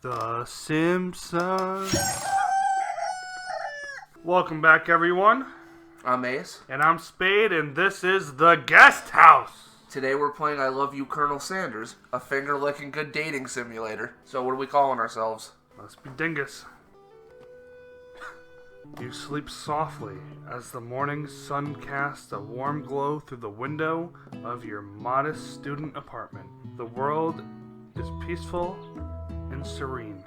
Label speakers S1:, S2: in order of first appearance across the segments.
S1: The Simpsons. Welcome back, everyone.
S2: I'm Ace.
S1: And I'm Spade, and this is The Guest House.
S2: Today we're playing I Love You, Colonel Sanders, a finger-licking good dating simulator. So what are we calling ourselves?
S1: Must be Dingus. You sleep softly as the morning sun casts a warm glow through the window of your modest student apartment. The world is peaceful and serene.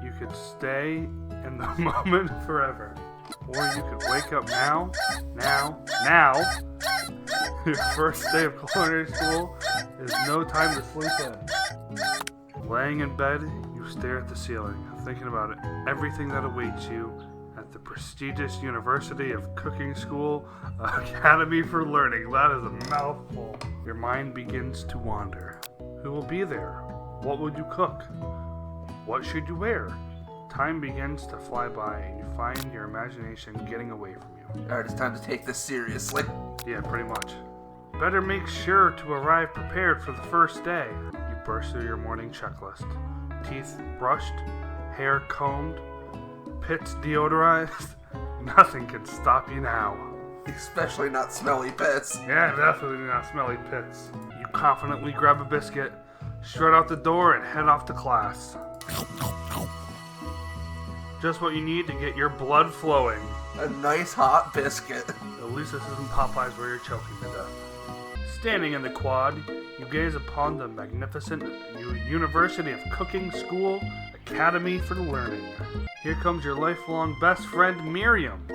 S1: You could stay in the moment forever. Or you could wake up now. Your first day of culinary school is no time to sleep in. Laying in bed, you stare at the ceiling, thinking about everything that awaits you at the prestigious University of Cooking School Academy for Learning. That is a mouthful. Your mind begins to wander. Who will be there? What would you cook? What should you wear? Time begins to fly by, and you find your imagination getting away from you.
S2: Alright, it's time to take this seriously.
S1: Yeah, pretty much. Better make sure to arrive prepared for the first day. You burst through your morning checklist. Teeth brushed, hair combed, pits deodorized. Nothing can stop you now.
S2: Especially not smelly pits.
S1: Yeah, definitely not smelly pits. You confidently grab a biscuit, strut out the door, and head off to class. Just what you need to get your blood flowing.
S2: A nice hot biscuit.
S1: At least this isn't Popeyes where you're choking to death. Standing in the quad, you gaze upon the magnificent University of Cooking School Academy for Learning. Here comes your lifelong best friend, Miriam.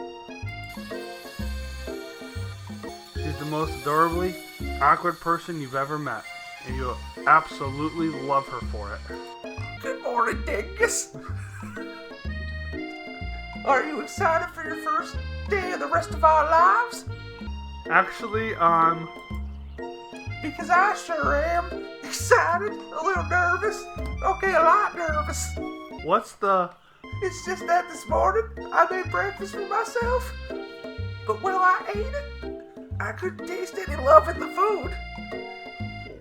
S1: She's the most adorably awkward person you've ever met, and you'll absolutely love her for it.
S2: Good morning, Dingus. Are you excited for your first day of the rest of our lives?
S1: Actually,
S2: Because I sure am. Excited, a little nervous. Okay, a lot nervous.
S1: what's the...
S2: It's just that this morning I made breakfast for myself. But when I ate it, I couldn't taste any love in the food.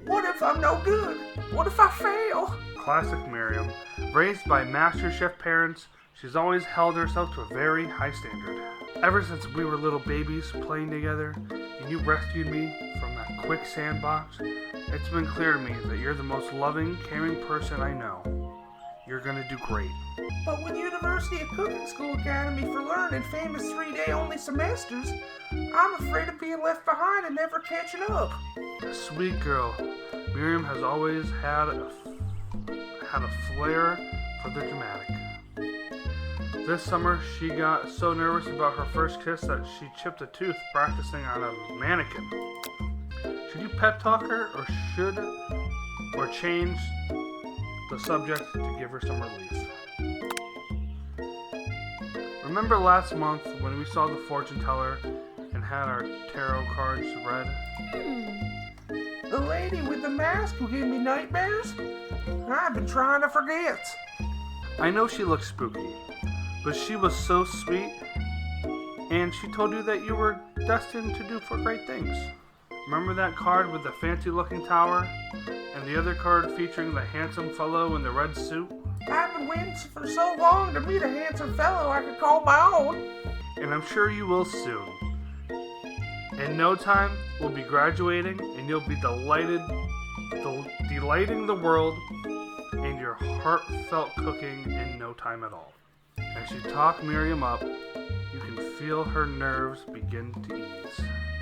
S2: What if I'm no good? What if I fail?
S1: Classic Miriam. Raised by MasterChef parents, she's always held herself to a very high standard. Ever since we were little babies playing together, and you rescued me from that quicksand box, it's been clear to me that you're the most loving, caring person I know. You're gonna do great.
S2: But with University of Cooking School Academy for Learning famous 3-day only semesters, I'm afraid of being left behind and never catching up.
S1: Sweet girl. Miriam has always had a flair for the dramatic. This summer, she got so nervous about her first kiss that she chipped a tooth practicing on a mannequin. Should you pep talk her, or change the subject to give her some relief? Remember last month when we saw the fortune teller and had our tarot cards read?
S2: The lady with the mask who gave me nightmares? I've been trying to forget.
S1: I know she looks spooky, but she was so sweet, and she told you that you were destined to do great things. Remember that card with the fancy-looking tower, and the other card featuring the handsome fellow in the red suit?
S2: I've been waiting for so long to meet a handsome fellow I could call my own.
S1: And I'm sure you will soon. In no time, we'll be graduating, and you'll be delighting the world in your heartfelt cooking in no time at all. As you talk Miriam up, you can feel her nerves begin to ease.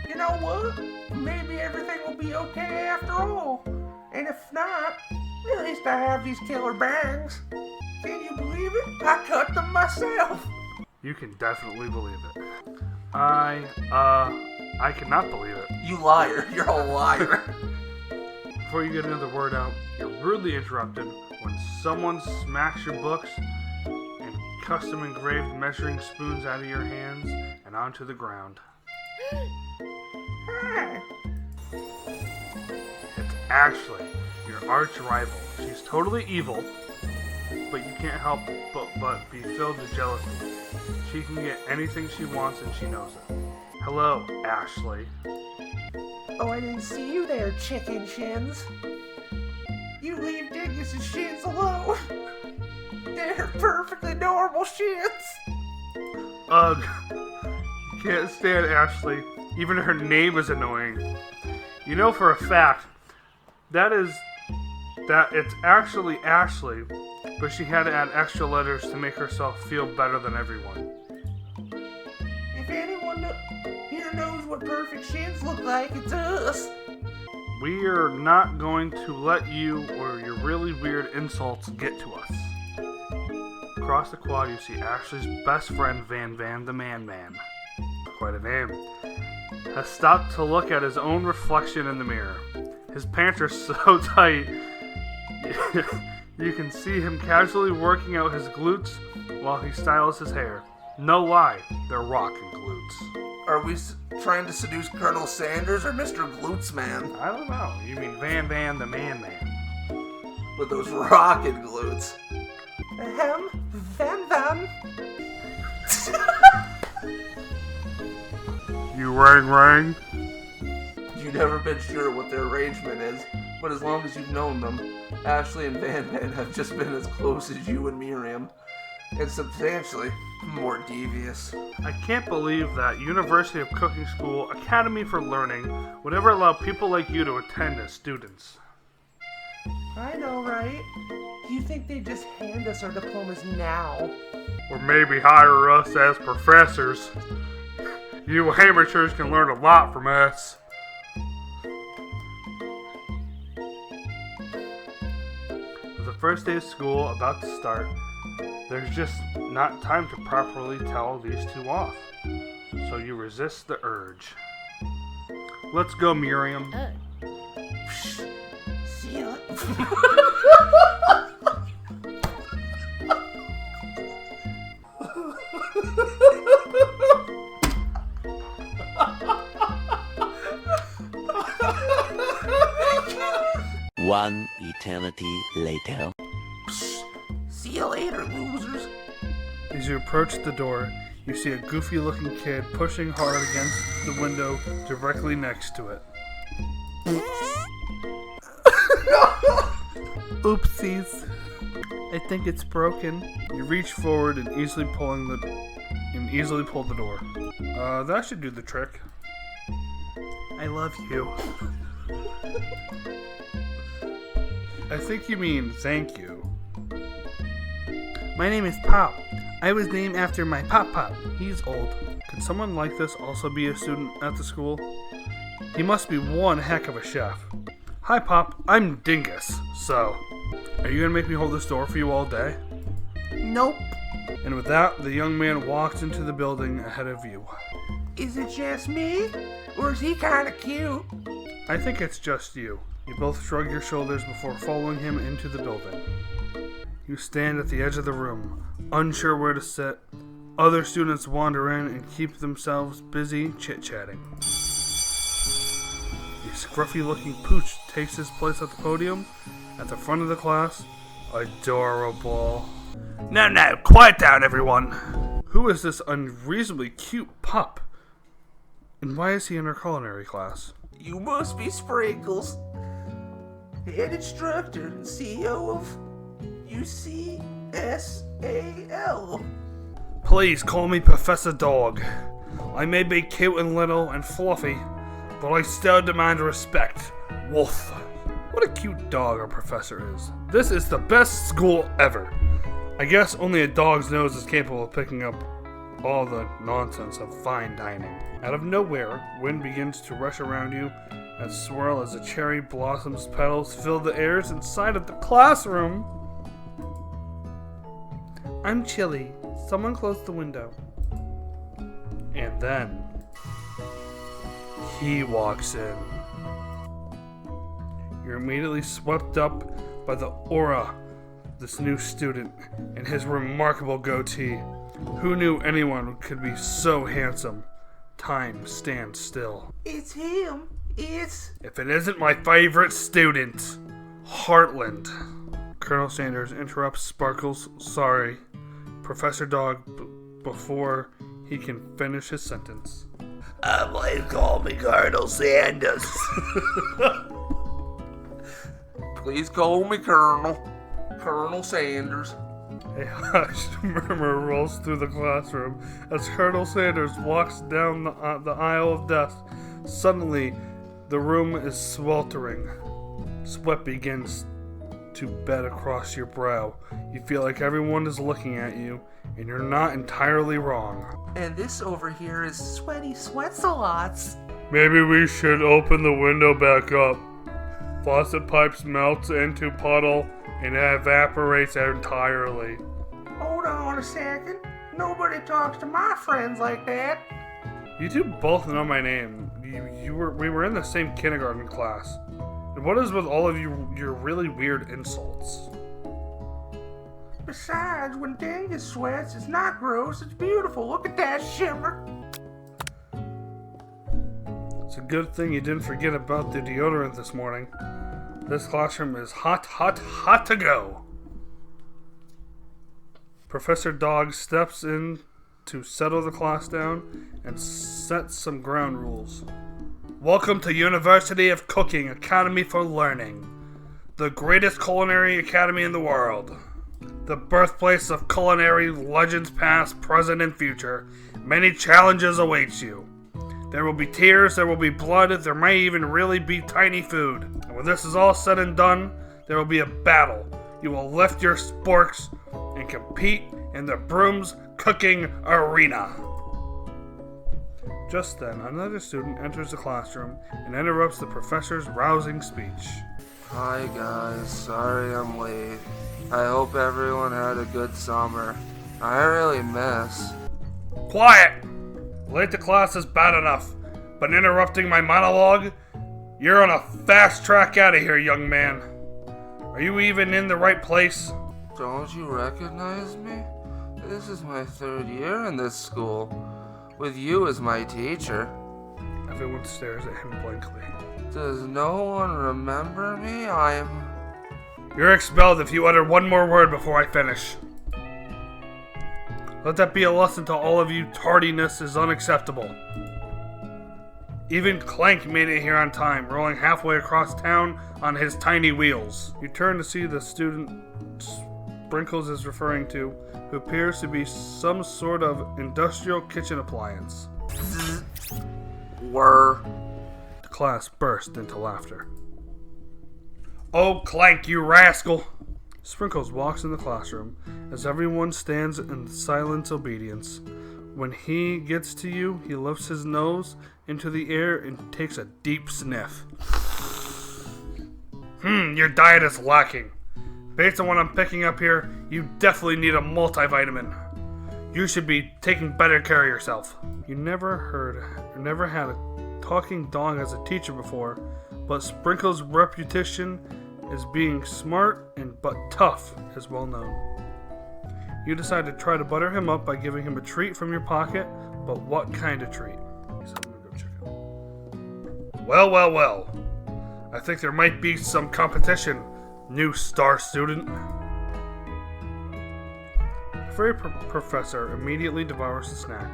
S2: You know what? Maybe everything will be okay after all. And if not, at least I have these killer bangs. Can you believe it? I cut them myself.
S1: You can definitely believe it. I cannot believe it.
S2: You liar. You're a liar.
S1: Before you get another word out, you're rudely interrupted when someone smacks your books and custom engraved measuring spoons out of your hands and onto the ground.
S2: Hi.
S1: It's Ashley, your arch rival. She's totally evil, but you can't help but be filled with jealousy. She can get anything she wants and she knows it. Hello, Ashley.
S2: Oh, I didn't see you there, chicken shins. You leave Dingus's shins alone. perfectly normal shits.
S1: Ugh. You can't stand Ashley. Even her name is annoying. You know for a fact that it's actually Ashley, but she had to add extra letters to make herself feel better than everyone.
S2: If anyone here knows what perfect shins look like, it's us.
S1: We are not going to let you or your really weird insults get to us. Across the quad, you see Ashley's best friend, Van the Man. Quite a name. Has stopped to look at his own reflection in the mirror. His pants are so tight, you can see him casually working out his glutes while he styles his hair. No lie, they're rocking glutes.
S2: Are we trying to seduce Colonel Sanders or Mr. Glutes Man?
S1: I don't know. You mean Van the Man.
S2: With those rockin' glutes. Van.
S1: You rang?
S2: You've never been sure what their arrangement is, but as long as you've known them, Ashley and Van have just been as close as you and Miriam, and substantially more devious.
S1: I can't believe that University of Cooking School Academy for Learning would ever allow people like you to attend as students.
S2: I know, right? You think they just hand us our diplomas now?
S1: Or maybe hire us as professors. You amateurs can learn a lot from us. With the first day of school about to start, there's just not time to properly tell these two off. So you resist the urge. Let's go, Miriam.
S2: See ya.
S3: One eternity later.
S2: See you later, losers.
S1: As you approach the door, you see a goofy-looking kid pushing hard against the window directly next to it. Oopsies. I think it's broken. You reach forward and easily pull the door. That should do the trick. I love you. I think you mean thank you. My name is Pop. I was named after my Pop. He's old. Could someone like this also be a student at the school? He must be one heck of a chef. Hi, Pop. I'm Dingus. So, are you gonna make me hold this door for you all day?
S2: Nope.
S1: And with that, the young man walks into the building ahead of you.
S2: Is it just me? Or is he kinda cute?
S1: I think it's just you. You both shrug your shoulders before following him into the building. You stand at the edge of the room, unsure where to sit. Other students wander in and keep themselves busy chit-chatting. A scruffy-looking pooch takes his place at the podium at the front of the class. Adorable. No, quiet down, everyone. Who is this unreasonably cute pup? And why is he in our culinary class?
S2: You must be Sprinkles, head instructor and CEO of UCSAL.
S1: Please call me Professor Dog. I may be cute and little and fluffy, but I still demand respect. Woof. What a cute dog our professor is. This is the best school ever. I guess only a dog's nose is capable of picking up all the nonsense of fine dining. Out of nowhere, wind begins to rush around you and swirl as the cherry blossom's petals fill the airs inside of the classroom. I'm chilly. Someone close the window. And then he walks in. You're immediately swept up by the aura of this new student and his remarkable goatee. Who knew anyone could be so handsome? Time stands still.
S2: It's him. It's...
S1: If it isn't my favorite student, Heartland. Colonel Sanders interrupts Sparkles, sorry, Professor Dog, before he can finish his sentence.
S2: Please call me Colonel Sanders. Please call me Colonel Sanders.
S1: A hushed murmur rolls through the classroom as Colonel Sanders walks down the aisle of desks. Suddenly, the room is sweltering. Sweat begins to bed across your brow. You feel like everyone is looking at you, and you're not entirely wrong.
S2: And this over here is Sweaty Sweats-a-Lots.
S1: Maybe we should open the window back up. Faucet pipes melts into puddle and it evaporates entirely.
S2: Hold on a second. Nobody talks to my friends like that.
S1: You two both know my name. We were in the same kindergarten class. And what is with all of your really weird insults?
S2: Besides, when Dingus sweats, it's not gross, it's beautiful. Look at that shimmer.
S1: It's a good thing you didn't forget about the deodorant this morning. This classroom is hot, hot, hot to go. Professor Dog steps in to settle the class down and set some ground rules. Welcome to University of Cooking Academy for Learning, the greatest culinary academy in the world. The birthplace of culinary legends past, present, and future. Many challenges await you. There will be tears, there will be blood, there may even really be tiny food. And when this is all said and done, there will be a battle. You will lift your sporks and compete in the Broom's cooking arena. Just then, another student enters the classroom and interrupts the professor's rousing speech.
S4: Hi guys, sorry I'm late. I hope everyone had a good summer. I really miss.
S1: Quiet! Late to class is bad enough, but interrupting my monologue? You're on a fast track out of here, young man. Are you even in the right place?
S4: Don't you recognize me? This is my 3rd year in this school, with you as my teacher.
S1: Everyone stares at him blankly.
S4: Does no one remember me?
S1: You're expelled if you utter one more word before I finish. Let that be a lesson to all of you. Tardiness is unacceptable. Even Clank made it here on time, rolling halfway across town on his tiny wheels. You turn to see the student Sprinkles is referring to, who appears to be some sort of industrial kitchen appliance.
S4: Were.
S1: The class burst into laughter. Oh, Clank, you rascal! Sprinkles walks in the classroom as everyone stands in silent obedience. When he gets to you, he lifts his nose into the air and takes a deep sniff. Your diet is lacking. Based on what I'm picking up here, you definitely need a multivitamin. You should be taking better care of yourself. You never had a talking dog as a teacher before, but Sprinkles' reputation as being smart but tough is well known. You decide to try to butter him up by giving him a treat from your pocket, but what kind of treat? So I'm gonna go check out. Well. I think there might be some competition, new star student. The furry professor immediately devours the snack,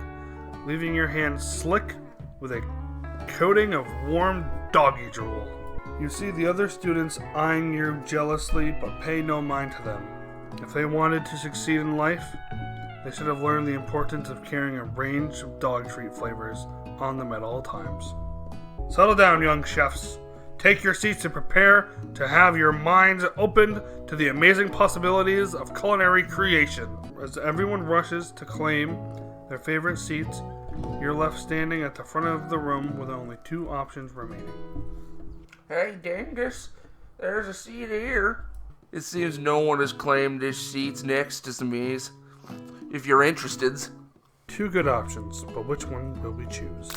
S1: leaving your hands slick with a coating of warm doggy drool. You see the other students eyeing you jealously, but pay no mind to them. If they wanted to succeed in life, they should have learned the importance of carrying a range of dog treat flavors on them at all times. Settle down, young chefs. Take your seats and prepare to have your minds opened to the amazing possibilities of culinary creation. As everyone rushes to claim their favorite seats, you're left standing at the front of the room with only 2 options remaining.
S2: Hey, Dingus, there's a seat here.
S4: It seems no one has claimed this seat's next to me's. If you're interested.
S1: 2 good options, but which one will we choose?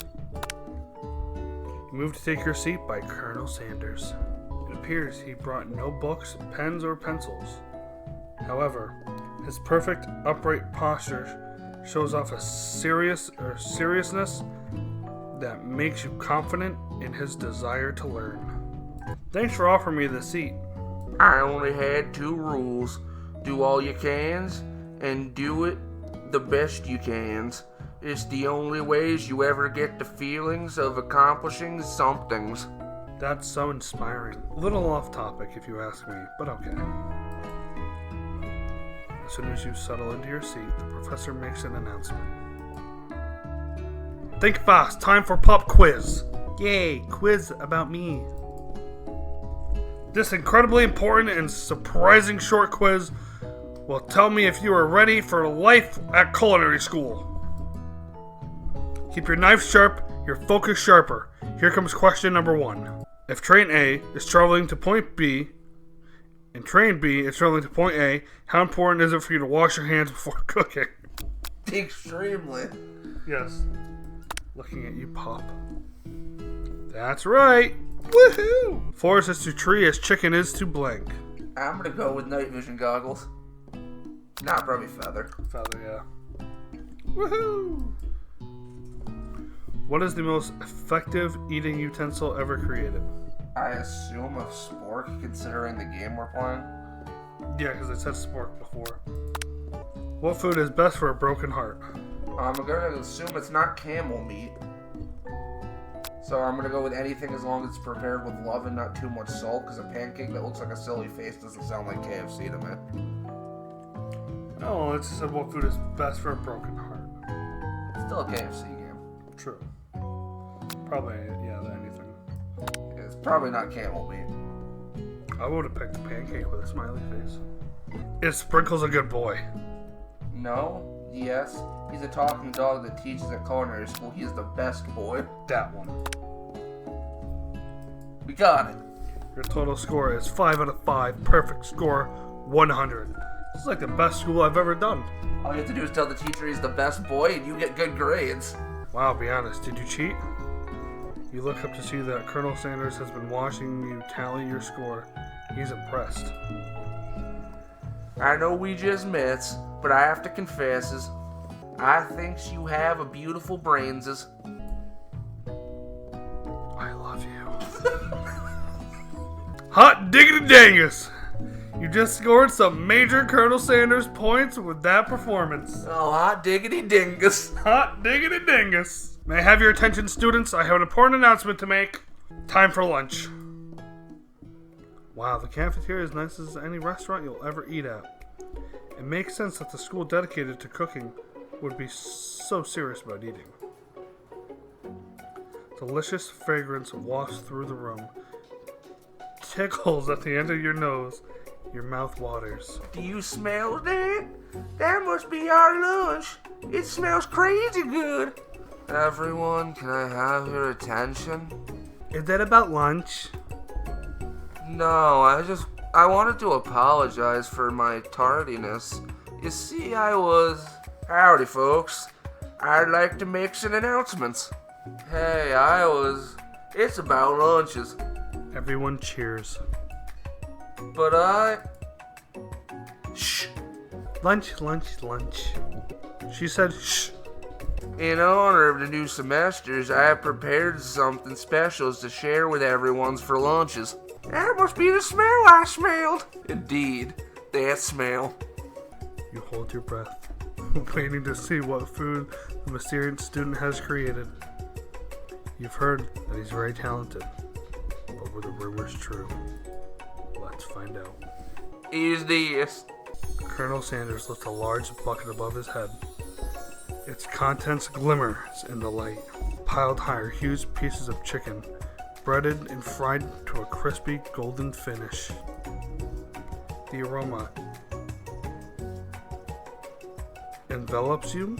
S1: You move to take your seat by Colonel Sanders. It appears he brought no books, pens, or pencils. However, his perfect upright posture shows off a seriousness that makes you confident in his desire to learn. Thanks for offering me the seat.
S4: I only had 2 rules. Do all you cans, and do it the best you cans. It's the only ways you ever get the feelings of accomplishing somethings.
S1: That's so inspiring. A little off topic if you ask me, but okay. As soon as you settle into your seat, the professor makes an announcement. Think fast, time for pop quiz. Yay, quiz about me. This incredibly important and surprising short quiz will tell me if you are ready for life at culinary school. Keep your knife sharp, your focus sharper. Here comes question number 1. If train A is traveling to point B, and train B is traveling to point A, how important is it for you to wash your hands before cooking?
S4: Extremely.
S1: Yes. Looking at you, Pop. That's right. Woohoo! Forest is to tree as chicken is to blank.
S4: I'm gonna go with night vision goggles. Not probably feather.
S1: Feather, yeah. Woohoo! What is the most effective eating utensil ever created?
S4: I assume a spork, considering the game we're playing.
S1: Yeah, because it said spork before. What food is best for a broken heart?
S4: I'm gonna assume it's not camel meat. So I'm gonna go with anything as long as it's prepared with love and not too much salt, because a pancake that looks like a silly face doesn't sound like KFC to me.
S1: Oh, it said what food is best for a broken heart.
S4: It's still a KFC game.
S1: True. Probably, yeah, anything.
S4: It's probably not camel meat.
S1: I would have picked a pancake with a smiley face. Is Sprinkles a good boy?
S4: No. Yes. He's a talking dog that teaches at culinary school. He is the best boy.
S1: That one.
S4: We got it.
S1: Your total score is 5 out of 5. Perfect score, 100. This is like the best school I've ever done.
S4: All you have to do is tell the teacher he's the best boy and you get good grades.
S1: Wow, be honest, did you cheat? You look up to see that Colonel Sanders has been watching you tally your score. He's impressed.
S4: I know we just met, but I have to confess is, I think you have a beautiful brainses.
S1: I love you. Hot diggity dangus! You just scored some major Colonel Sanders points with that performance.
S4: Oh, hot diggity dingus.
S1: Hot diggity dingus. May I have your attention, students? I have an important announcement to make. Time for lunch. Wow, the cafeteria is as nice as any restaurant you'll ever eat at. It makes sense that the school dedicated to cooking would be so serious about eating. Delicious fragrance wafts through the room. Tickles at the end of your nose. Your mouth waters.
S4: Do you smell that? That must be our lunch. It smells crazy good. Everyone, can I have your attention?
S1: Is that about lunch?
S4: No, I wanted to apologize for my tardiness. You see, Howdy, folks. I'd like to make some announcements. Hey, it's about lunches.
S1: Everyone cheers.
S4: But Shh.
S1: Lunch, lunch, lunch. She said shh.
S4: In honor of the new semesters, I have prepared something special to share with everyone for lunches. That must be the smell I smelled. Indeed, that smell.
S1: You hold your breath, waiting to see what food the mysterious student has created. You've heard that he's very talented, but were the rumors true? Let's find out.
S4: Is this?
S1: Colonel Sanders lifts a large bucket above his head. Its contents glimmers in the light. Piled higher, huge pieces of chicken, breaded and fried to a crispy golden finish. The aroma envelops you,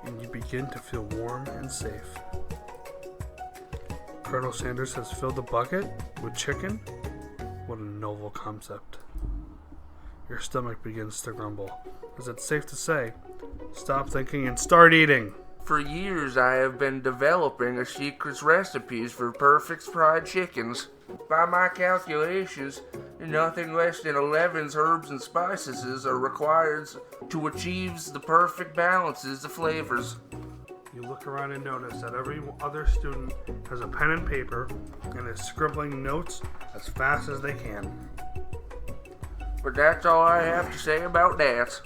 S1: and you begin to feel warm and safe. Colonel Sanders has filled the bucket with chicken. What a novel concept. Your stomach begins to grumble. Is it safe to say, stop thinking and start eating?
S4: For years, I have been developing a secret recipes for perfect fried chickens. By my calculations, nothing less than 11 herbs and spices are required to achieve the perfect balances of flavors.
S1: You look around and notice that every other student has a pen and paper and is scribbling notes as fast as they can.
S4: But that's all I have to say about that.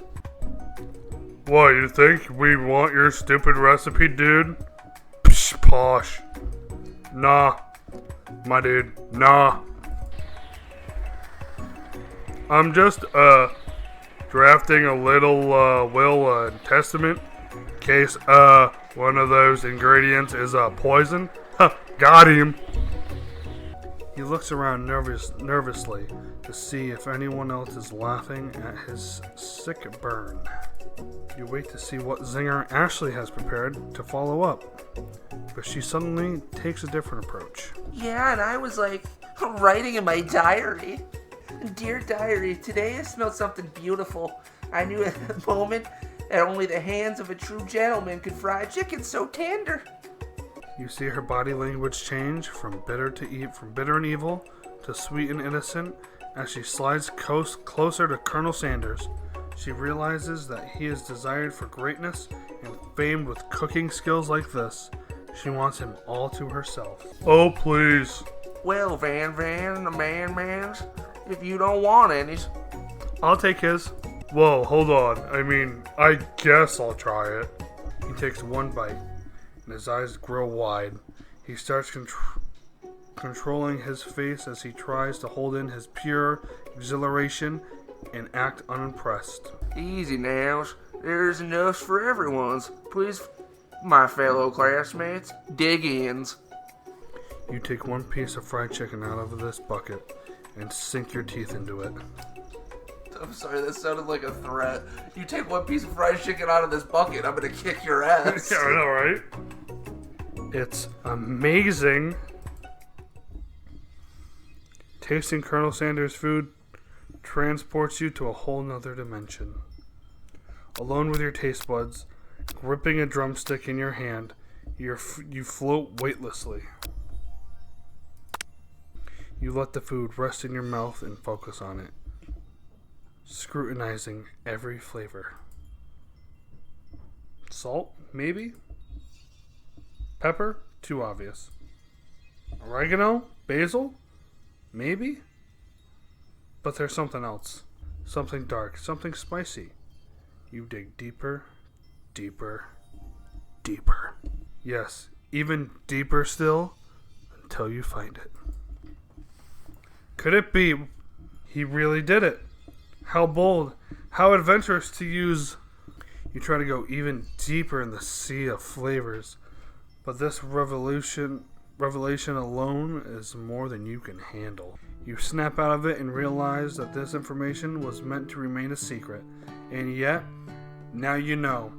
S1: What, you think we want your stupid recipe, dude? Psh, posh. Nah. My dude, nah. I'm just, drafting a little will and testament in case one of those ingredients is poison. Huh, got him. He looks around nervously to see if anyone else is laughing at his sick burn. You wait to see what zinger Ashley has prepared to follow up, but she suddenly takes a different approach.
S2: Yeah, and I was like, writing in my diary. Dear diary, today I smelled something beautiful. I knew at the moment that only the hands of a true gentleman could fry chicken so tender.
S1: You see her body language change from bitter and evil to sweet and innocent as she slides closer to Colonel Sanders. She realizes that he is desired for greatness and famed with cooking skills like this. She wants him all to herself. Oh, please.
S4: Well, Van, the man, if you don't want any.
S1: I'll take his. Whoa, hold on. I mean, I guess I'll try it. He takes one bite, and his eyes grow wide. He starts controlling his face as he tries to hold in his pure exhilaration and act unimpressed.
S4: Easy now. There's enough for everyone's. Please, my fellow classmates, dig ins.
S1: You take one piece of fried chicken out of this bucket and sink your teeth into it.
S2: I'm sorry, that sounded like a threat. You take one piece of fried chicken out of this bucket, I'm gonna kick your ass.
S1: Yeah, I know, right? It's amazing. Tasting Colonel Sanders' food transports you to a whole nother dimension. Alone with your taste buds, gripping a drumstick in your hand, you float weightlessly. You let the food rest in your mouth and focus on it, scrutinizing every flavor. Salt? Maybe? Pepper? Too obvious. Oregano? Basil? Maybe? But there's something else. Something dark. Something spicy. You dig deeper, deeper, deeper. Yes, even deeper still, until you find it. Could it be he really did it? How bold, how adventurous to use. You try to go even deeper in the sea of flavors, but this revelation alone is more than you can handle. You snap out of it and realize that this information was meant to remain a secret, and yet, now you know.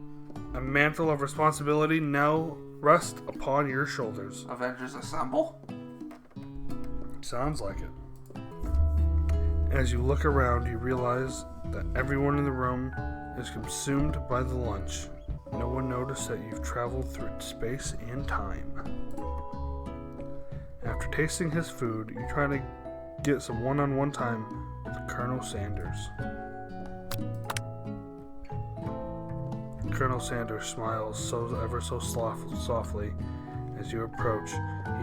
S1: A mantle of responsibility now rests upon your shoulders.
S2: Avengers Assemble?
S1: Sounds like it. As you look around, you realize that everyone in the room is consumed by the lunch. No one noticed that you've traveled through space and time. After tasting his food, you try to get some one-on-one time with Colonel Sanders. Colonel Sanders smiles ever so softly as you approach.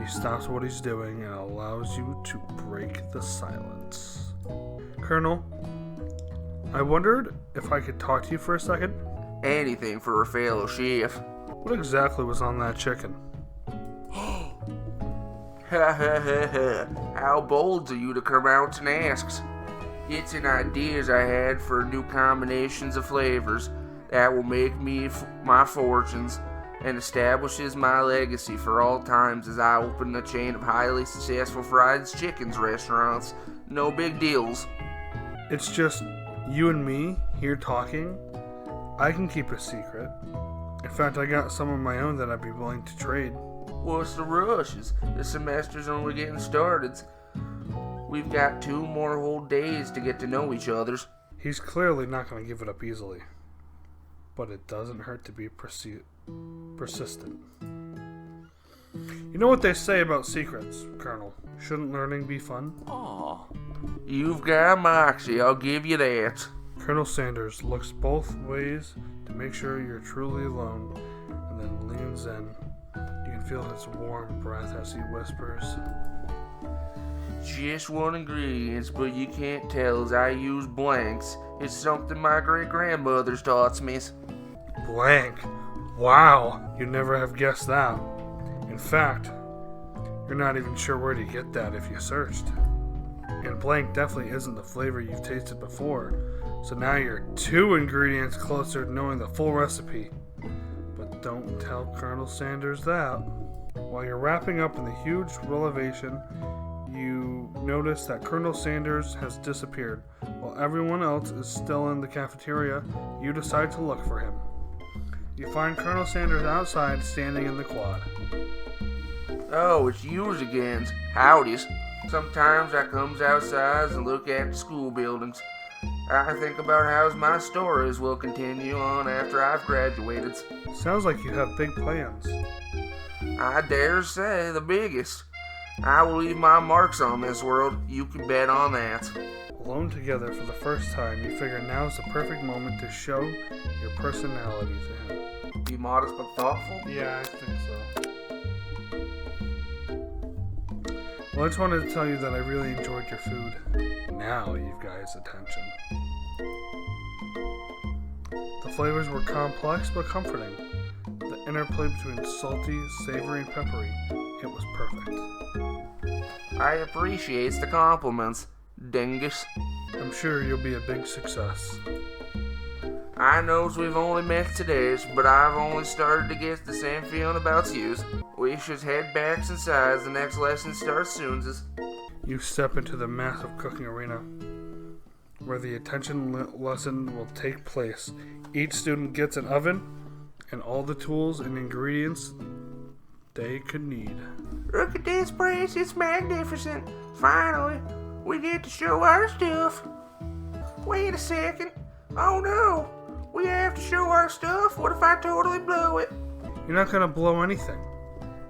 S1: He stops what he's doing and allows you to break the silence. Colonel, I wondered if I could talk to you for a second.
S4: Anything for a fellow chef.
S1: What exactly was on that chicken?
S4: Ha ha ha ha. How bold of you to come out and ask. It's an ideas I had for new combinations of flavors that will make me my fortunes and establishes my legacy for all times as I open a chain of highly successful fried chickens restaurants. No big deals.
S1: It's just you and me here talking. I can keep a secret. In fact, I got some of my own that I'd be willing to trade.
S4: What's the rush? The semester's only getting started. We've got 2 more whole days to get to know each other.
S1: He's clearly not going to give it up easily. But it doesn't hurt to be persistent. You know what they say about secrets, Colonel? Shouldn't learning be fun?
S4: Aw. You've got moxie, I'll give you that.
S1: Colonel Sanders looks both ways to make sure you're truly alone, and then leans in. You can feel his warm breath as he whispers,
S4: Just one ingredient, but you can't tell as I use blanks. It's something my great-grandmother's taught me.
S1: Blank. Wow, you'd never have guessed that. In fact, you're not even sure where to get that if you searched. And blank definitely isn't the flavor you've tasted before, so now you're 2 ingredients closer to knowing the full recipe. But don't tell Colonel Sanders that. While you're wrapping up in the huge revelation, you notice that Colonel Sanders has disappeared. While everyone else is still in the cafeteria, you decide to look for him. You find Colonel Sanders outside, standing in the quad.
S4: Oh, it's yous again. Howdies. Sometimes I comes outside and look at the school buildings. I think about how my stories will continue on after I've graduated.
S1: Sounds like you have big plans.
S4: I dare say the biggest. I will leave my marks on this world. You can bet on that.
S1: Alone together for the first time, you figure now's the perfect moment to show your personality to him.
S4: Be modest but thoughtful?
S1: Yeah, I think so. Well, I just wanted to tell you that I really enjoyed your food. Now you've got his attention. The flavors were complex but comforting. The interplay between salty, savory, and peppery. It was perfect.
S4: I appreciates the compliments, dingus.
S1: I'm sure you'll be a big success.
S4: I knows we've only met today, but I've only started to get the same feeling about yous. We should head back inside. The next lesson starts soon.
S1: You step into the massive cooking arena, where the attention lesson will take place. Each student gets an oven and all the tools and ingredients they could need.
S2: Look at this place, it's magnificent. Finally, we get to show our stuff. Wait a second. Oh no, we have to show our stuff. What if I totally blow it?
S1: You're not gonna blow anything,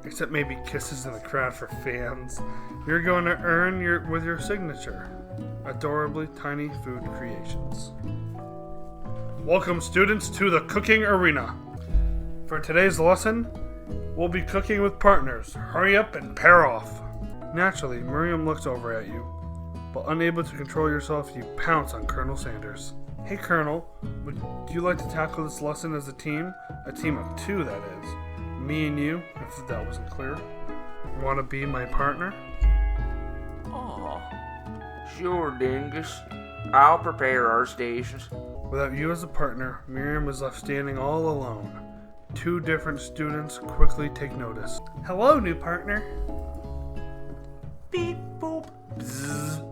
S1: except maybe kisses in the crowd for fans. You're going to earn with your signature. Adorably tiny food creations. Welcome, students, to the cooking arena. For today's lesson, we'll be cooking with partners. Hurry up and pair off. Naturally, Miriam looks over at you, but unable to control yourself, you pounce on Colonel Sanders. Hey, Colonel, would you like to tackle this lesson as a team? A team of 2, that is. Me and you, if that wasn't clear. Want to be my partner?
S4: Sure, dingus. I'll prepare our stations.
S1: Without you as a partner, Miriam is left standing all alone. 2 different students quickly take notice. Hello, new partner.
S2: Beep boop.
S1: Bzzz.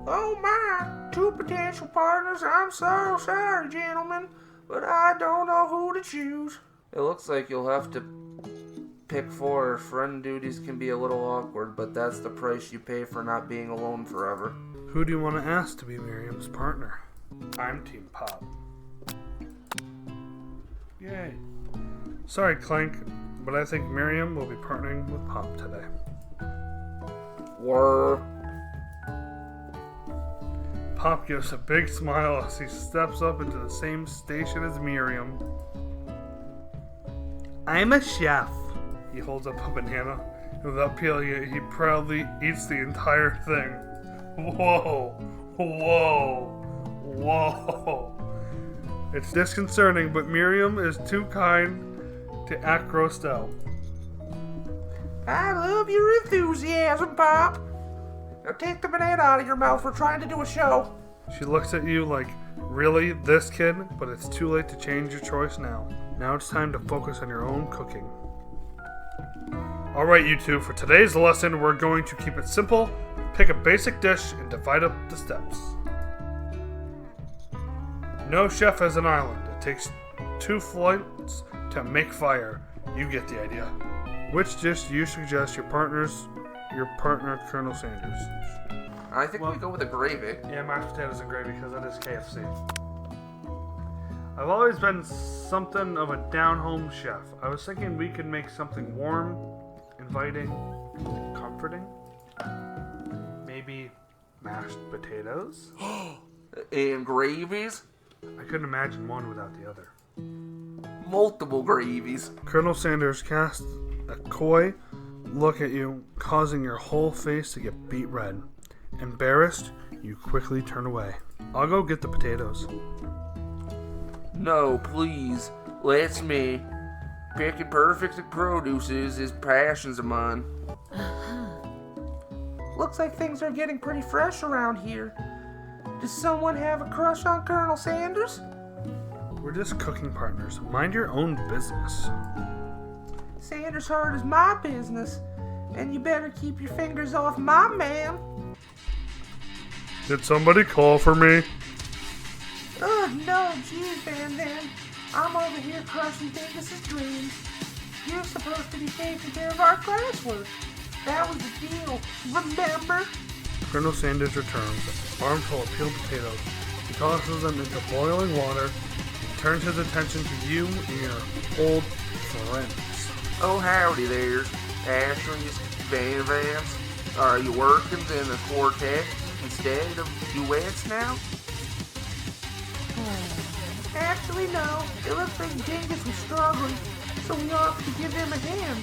S2: Oh my, 2 potential partners. I'm so sorry, gentlemen, but I don't know who to choose.
S4: It looks like you'll have to pick 4. Friend duties can be a little awkward, but that's the price you pay for not being alone forever.
S1: Who do you want to ask to be Miriam's partner? I'm Team Pop. Yay. Sorry, Clank, but I think Miriam will be partnering with Pop today.
S4: Whir.
S1: Pop gives a big smile as he steps up into the same station as Miriam. I'm a chef. He holds up a banana, and without peeling it, he proudly eats the entire thing. Whoa, whoa, whoa. It's disconcerting, but Miriam is too kind to act grossed out.
S2: I love your enthusiasm, Pop. Now take the banana out of your mouth. We're trying to do a show.
S1: She looks at you like, really, this kid? But it's too late to change your choice now. Now it's time to focus on your own cooking. Alright, you 2, for today's lesson, we're going to keep it simple, pick a basic dish, and divide up the steps. No chef has an island. It takes 2 flights to make fire. You get the idea. Which dish do you suggest your partner, Colonel Sanders?
S4: I think we go with the gravy.
S1: Yeah, mashed potatoes and gravy, because that is KFC. I've always been something of a down-home chef. I was thinking we could make something warm, inviting, comforting. Maybe mashed potatoes?
S4: And gravies?
S1: I couldn't imagine one without the other.
S4: Multiple gravies.
S1: Colonel Sanders casts a coy look at you, causing your whole face to get beet red. Embarrassed, you quickly turn away. I'll go get the potatoes.
S4: No, please. Let's me. Picking perfect produces is passions of mine.
S2: looks like things are getting pretty fresh around here. Does someone have a crush on Colonel Sanders?
S1: We're just cooking partners. Mind your own business.
S2: Sanders' heart is my business, and you better keep your fingers off my man.
S1: Did somebody call for me?
S2: No, geez, Van Van. I'm over here crushing Dingus's dreams. You're supposed to be taking care of our classwork. That was the deal, remember?
S1: Colonel Sanders returns, arm full of peeled potatoes. He tosses them into boiling water and turns his attention to you and your old friends.
S4: Oh, howdy there, Ashleys, Van Vans. Are you working in the quartet instead of duets now?
S2: Actually, no. It looks like Dingus was struggling, so we offered to give him a hand.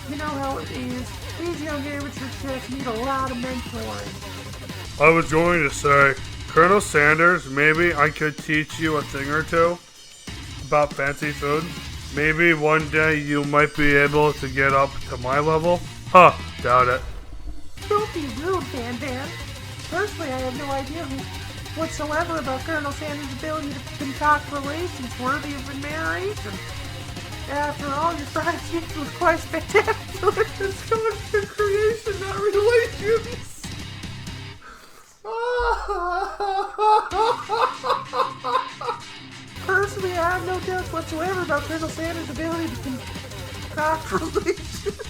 S2: You know how it is. These young amateur chefs need a lot of mentoring.
S1: I was going to say, Colonel Sanders, maybe I could teach you a thing or two about fancy food. Maybe one day you might be able to get up to my level. Huh, doubt it.
S2: Don't be rude, Van Van. Personally, I have no idea whatsoever about Colonel Sanders' ability to concoct relations worthy of admiration. After all, your fried chicken was quite spectacular. It's going to creation, not relations. Personally, I have no doubts whatsoever about Colonel Sanders' ability to concoct relations.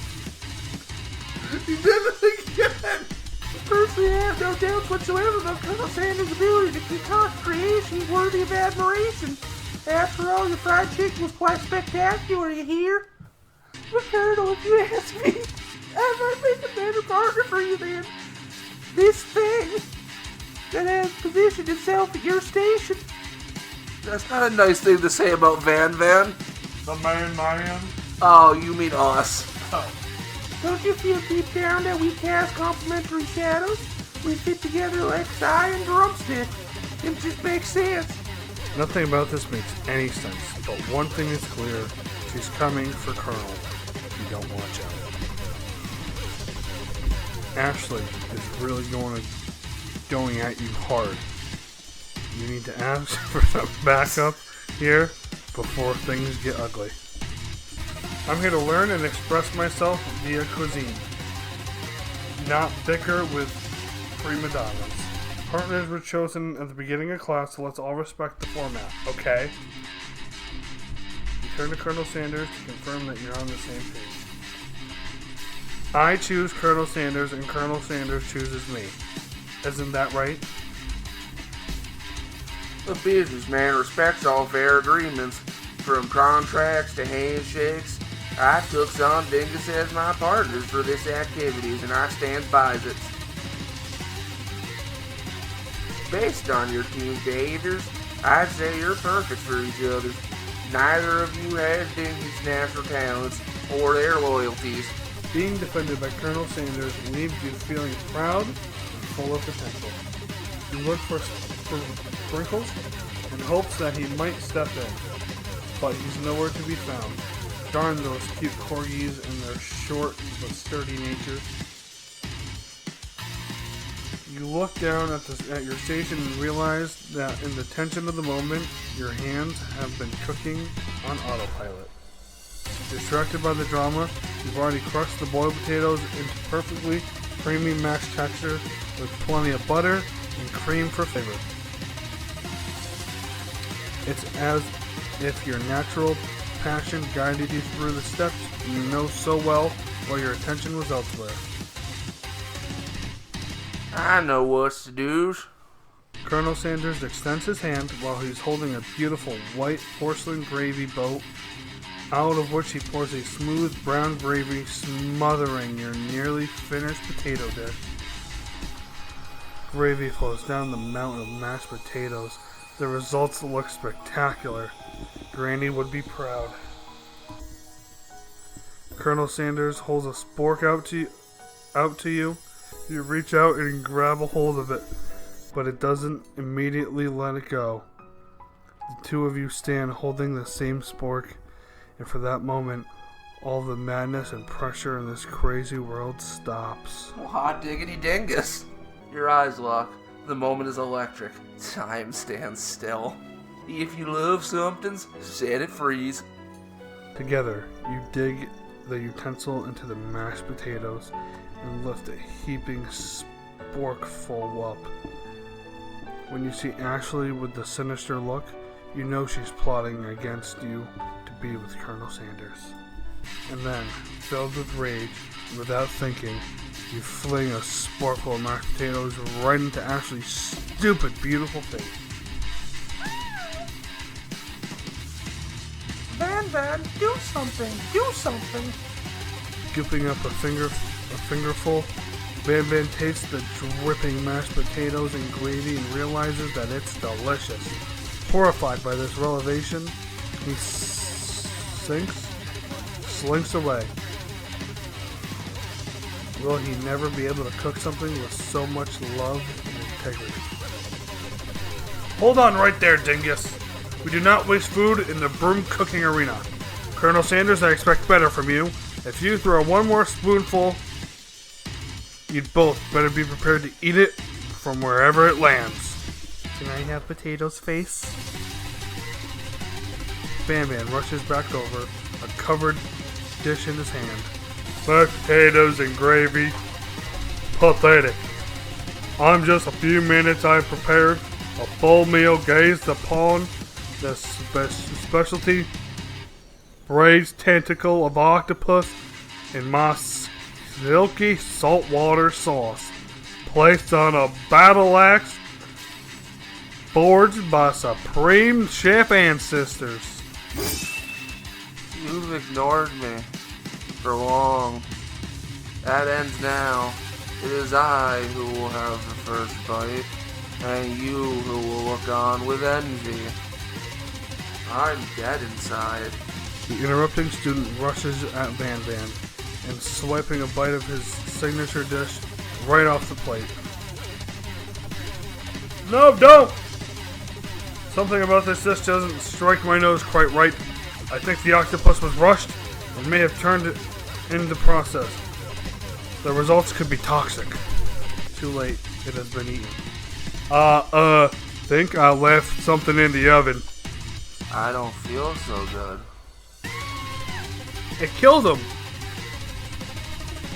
S4: You did it again!
S2: Personally, I have no doubts whatsoever about Colonel Sanders' ability to concoct creations worthy of admiration. After all, your fried chicken was quite spectacular, you hear? But Colonel, if you ask me, I might make a better partner for you than this thing that has positioned itself at your station.
S4: That's not a nice thing to say about Van Van.
S1: The main man?
S4: Oh, you mean us.
S2: Don't you feel deep down that we cast complementary shadows? We fit together like thigh and drumstick. It just makes sense.
S1: Nothing about this makes any sense, but one thing is clear. She's coming for Colonel if you don't watch out. Ashley is really going at you hard. You need to ask for some backup here before things get ugly. I'm here to learn and express myself via cuisine, not bicker with prima donnas. Partners were chosen at the beginning of class, so let's all respect the format, okay? You turn to Colonel Sanders to confirm that you're on the same page. I choose Colonel Sanders and Colonel Sanders chooses me. Isn't that right?
S4: A businessman respects all fair agreements, from contracts to handshakes. I took Son Dingus as my partners for this activities, and I stand by it. Based on your team's behaviors, I'd say you're perfect for each other. Neither of you has Dingus' natural talents or their loyalties.
S1: Being defended by Colonel Sanders leaves you feeling proud and full of potential. You look for sprinkles in hopes that he might step in, but he's nowhere to be found. Darn those cute corgis and their short but sturdy nature. You look down at your station and realize that in the tension of the moment, your hands have been cooking on autopilot. Distracted by the drama, you've already crushed the boiled potatoes into perfectly creamy mashed texture with plenty of butter and cream for flavor. It's as if your natural passion guided you through the steps you know so well while your attention was elsewhere.
S4: I know what's to do.
S1: Colonel Sanders extends his hand while he's holding a beautiful white porcelain gravy boat, out of which he pours a smooth brown gravy smothering your nearly finished potato dish. Gravy flows down the mountain of mashed potatoes. The results look spectacular. Granny would be proud. Colonel Sanders holds a spork out to you. You reach out and grab a hold of it, but it doesn't immediately let it go. The two of you stand holding the same spork, and for that moment, All the madness and pressure in this crazy world stops.
S4: Oh, hot diggity dingus. Your eyes lock. The moment is electric. Time stands still. If you love something, set it freeze.
S1: Together, you dig the utensil into the mashed potatoes and lift a heaping sporkful up. When you see Ashley with the sinister look, you know she's plotting against you to be with Colonel Sanders. And then, filled with rage, and without thinking, you fling a sporkful of mashed potatoes right into Ashley's stupid, beautiful face.
S2: Van, do something, do something.
S1: Scooping up a fingerful, Van tastes the dripping mashed potatoes and gravy and realizes that it's delicious. Horrified by this revelation, he slinks away. Will he never be able to cook something with so much love and integrity? Hold on right there, dingus. We do not waste food in the broom cooking arena. Colonel Sanders, I expect better from you. If you throw one more spoonful, you'd both better be prepared to eat it from wherever it lands. Can I have potatoes, face? Van rushes back over, a covered dish in his hand. Mashed potatoes and gravy. Pathetic. I'm just a few minutes I've prepared a full meal gazed upon the specialty braised tentacle of octopus in my silky saltwater sauce, placed on a battle axe forged by supreme chef ancestors.
S4: You've ignored me for long. That ends now. It is I who will have the first bite, and you who will look on with envy. I'm dead inside.
S1: The interrupting student rushes at Van and swiping a bite of his signature dish right off the plate. No, don't! Something about this dish doesn't strike my nose quite right. I think the octopus was rushed and may have turned it in the process. The results could be toxic. Too late. It has been eaten. Think I left something in the oven.
S4: I don't feel so good.
S1: It killed him.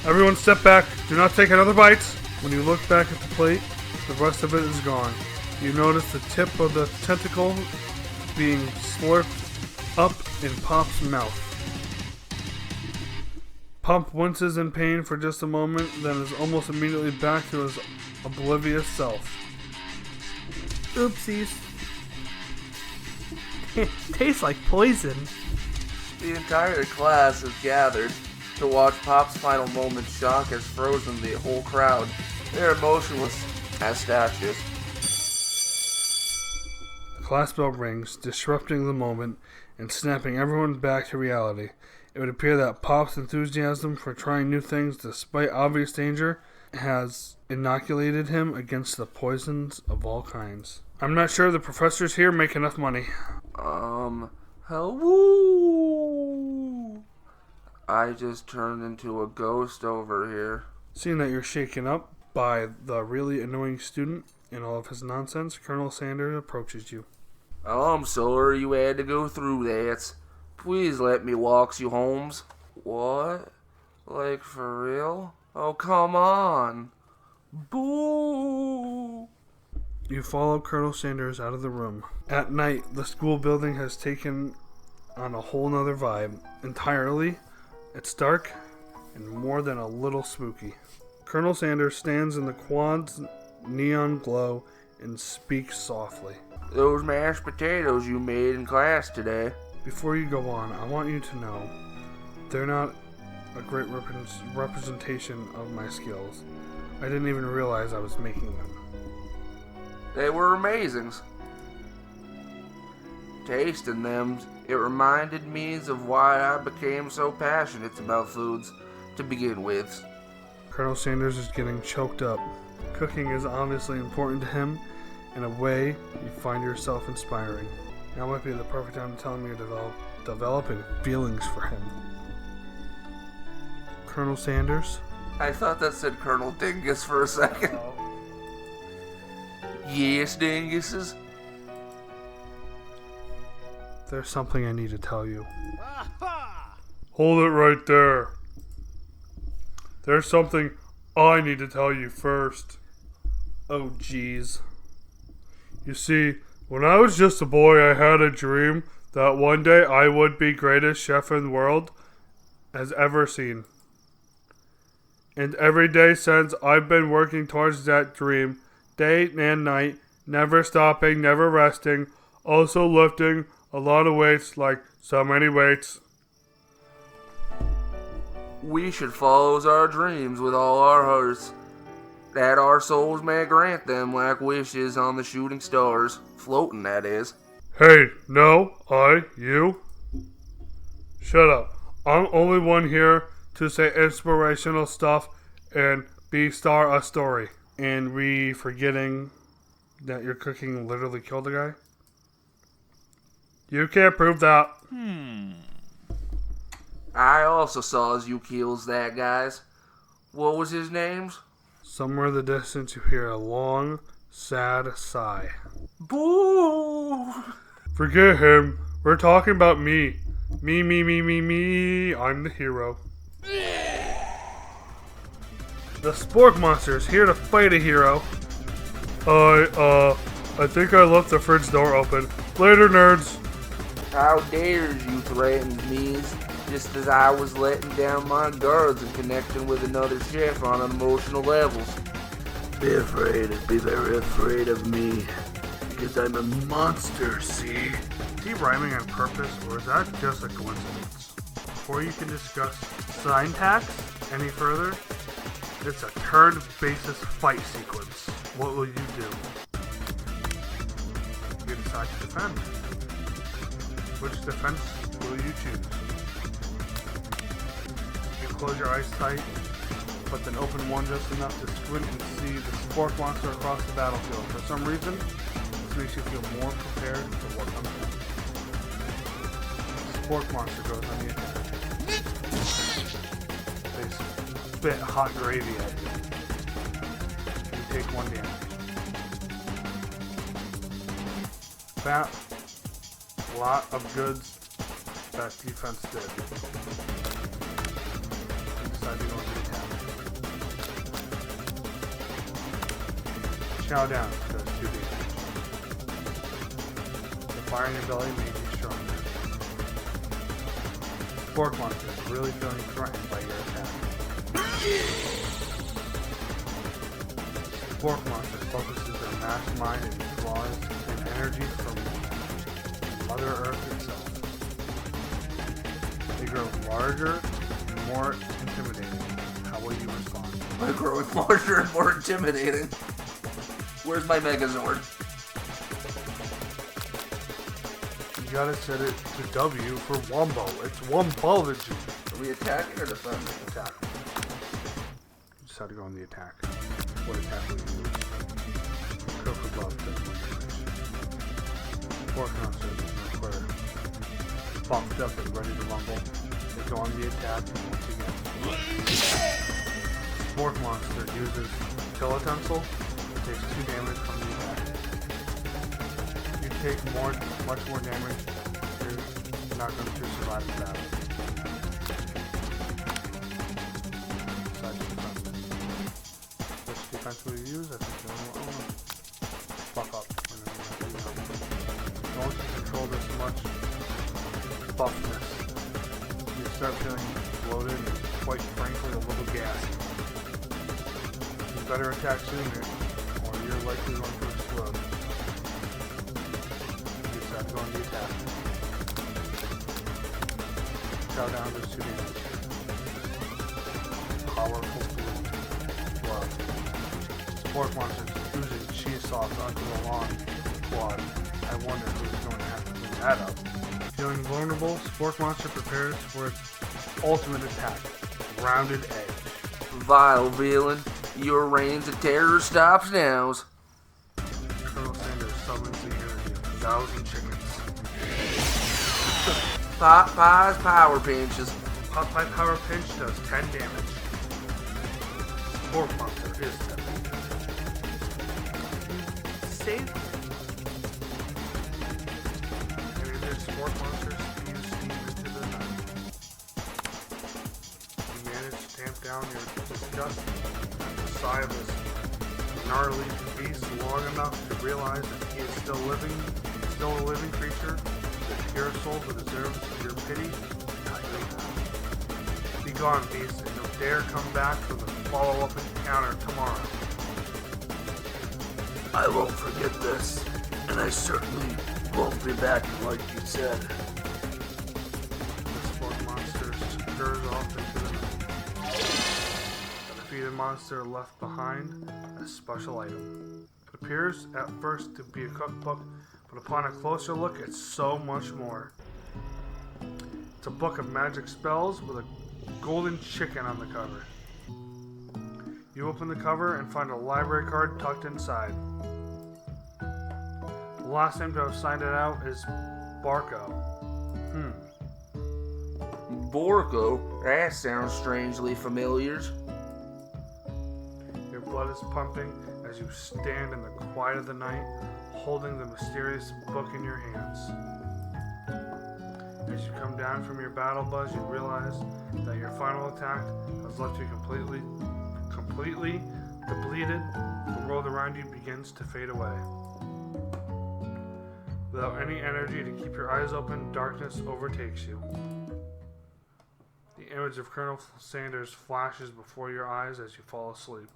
S1: Everyone step back. Do not take another bite. When you look back at the plate, the rest of it is gone. You notice the tip of the tentacle being slurped up in Pop's mouth. Pop winces in pain for just a moment, then is almost immediately back to his oblivious self. Oopsies. Tastes like poison.
S4: The entire class is gathered to watch Pop's final moment. Shock has frozen the whole crowd. They're emotionless as statues.
S1: The class bell rings, disrupting the moment and snapping everyone back to reality. It would appear that Pop's enthusiasm for trying new things despite obvious danger has inoculated him against the poisons of all kinds. I'm not sure the professors here make enough money.
S4: Hello? I just turned into a ghost over here.
S1: Seeing that you're shaken up by the really annoying student and all of his nonsense, Colonel Sanders approaches you.
S4: Oh, I'm sorry you had to go through that. Please let me walk you homes. What? Like for real? Oh, come on. Boo!
S1: You follow Colonel Sanders out of the room. At night, the school building has taken on a whole nother vibe. Entirely, it's dark and more than a little spooky. Colonel Sanders stands in the quad's neon glow and speaks softly.
S4: Those mashed potatoes you made in class today.
S1: Before you go on, I want you to know they're not a great representation of my skills. I didn't even realize I was making them.
S4: They were amazing. Tasting them, it reminded me of why I became so passionate about foods to begin with.
S1: Colonel Sanders is getting choked up. Cooking is obviously important to him. In a way, you find yourself inspiring. Now might be the perfect time to tell him you're developing feelings for him. Colonel Sanders?
S4: I thought that said Colonel Dingus for a second. Yes, Dinguses.
S1: There's something I need to tell you. Hold it right there. There's something I need to tell you first. Oh, jeez. You see, when I was just a boy, I had a dream that one day I would be greatest chef in the world has ever seen. And every day since, I've been working towards that dream, day and night, never stopping, never resting, also lifting a lot of weights, like so many weights.
S4: We should follow our dreams with all our hearts, that our souls may grant them like wishes on the shooting stars, floating that is.
S1: Hey, no, you. Shut up. I'm only one here to say inspirational stuff and be star a story. And we forgetting that your cooking literally killed a guy? You can't prove that.
S4: I also saw as you kills that guys. What was his names?
S1: Somewhere in the distance you hear a long, sad sigh.
S4: Boo!
S1: Forget him. We're talking about me. Me. I'm the hero. The Spork Monster is here to fight a hero. I think I left the fridge door open. Later, nerds.
S4: How dares you threaten me just as I was letting down my guards and connecting with another chef on emotional levels?
S2: Be very afraid of me. Because I'm a monster, see?
S1: Is he rhyming on purpose, or is that just a coincidence? Before you can discuss syntax any further, it's a turn-basis fight sequence. What will you do? You decide to defend. Which defense will you choose? You close your eyes tight, but then open one just enough to squint and see the Spork Monster across the battlefield. For some reason, this makes you feel more prepared for what comes next. Spork Monster goes on the attack. They spit hot gravy at you. You take 1 damage. That lot of goods that defense did. You decide to go on the attack. Chow down does 2 damage. The fire in your belly made you stronger. Spork Monster is really feeling threatened by your attack. Spork Monster focuses their mass mind and draws in energy from Mother Earth itself. They grow larger and more intimidating. How will you respond?
S4: I grow larger and more intimidating. Where's my Megazord?
S1: You gotta set it to W for Wombo. It's Wombology.
S4: Are we attacking or defending?
S1: Attack. You just have to go on the attack. What attack will you use? Cook with love does 1 damage. Spork Monster is no quitter. Buffed up and ready to rumble. They go on the attack once again. Spork Monster uses Kill Utensil. Takes 2 damage from the attack. You take much more damage. You're not going to survive the battle. Decide to defend. Which defense will you use? I think you'll buff up. Once you control this much buffness, you start feeling bloated and, quite frankly, a little gassy. You better attack sooner, or you're likely going to explode. You decide to go on the attack. Chow down to 2 damage. Powerful blow. Spork Monster oozing cheese sauce onto the lawn quad. I wonder who's going to have to clean that up. Feeling vulnerable, Spork Monster prepares for its ultimate attack. Rounded Edge.
S4: Vile villain, your reigns of terror stops now.
S1: Colonel Sanders summons the energy of 1,000 chickens.
S4: Pot pies, power pinches.
S1: Popeye Power Pinch does 10 damage. Sport Monster is 10. Save. And it is Sport Monsters fuse steam into the night. You manage to tamp down your disgust at the sight of this gnarly beast long enough to realize that he is still a living creature, the pure soul who deserves your pity. Be gone, beast, and don't dare come back for the follow-up encounter tomorrow.
S2: I won't forget this, and I certainly won't be back like you said.
S1: The sport monster scurs off into the night. The defeated monster left behind a special item. It appears at first to be a cookbook, but upon a closer look, it's so much more. It's a book of magic spells with a golden chicken on the cover. You open the cover and find a library card tucked inside. The last name to have signed it out is Barco.
S4: Borgo? That sounds strangely familiar.
S1: Your blood is pumping as you stand in the quiet of the night, holding the mysterious book in your hands. As you come down from your battle buzz, you realize that your final attack has left you completely depleted. The world around you begins to fade away. Without any energy to keep your eyes open, darkness overtakes you. The image of Colonel Sanders flashes before your eyes as you fall asleep.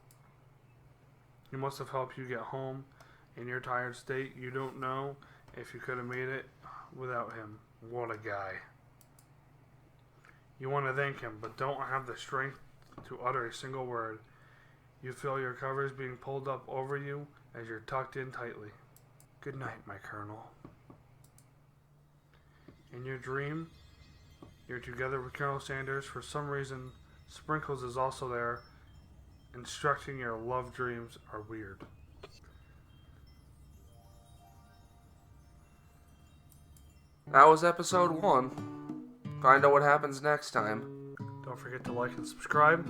S1: He must have helped you get home. In your tired state, you don't know if you could have made it without him. What a guy. You want to thank him, but don't have the strength to utter a single word. You feel your covers being pulled up over you as you're tucked in tightly. Good night, my Colonel. In your dream, you're together with Colonel Sanders. For some reason, Sprinkles is also there, instructing your love dreams are weird.
S4: That was episode 1. Find out what happens next time.
S1: Don't forget to like and subscribe.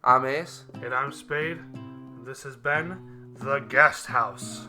S4: I'm Ace.
S1: And I'm Spade. And this has been The Guest House.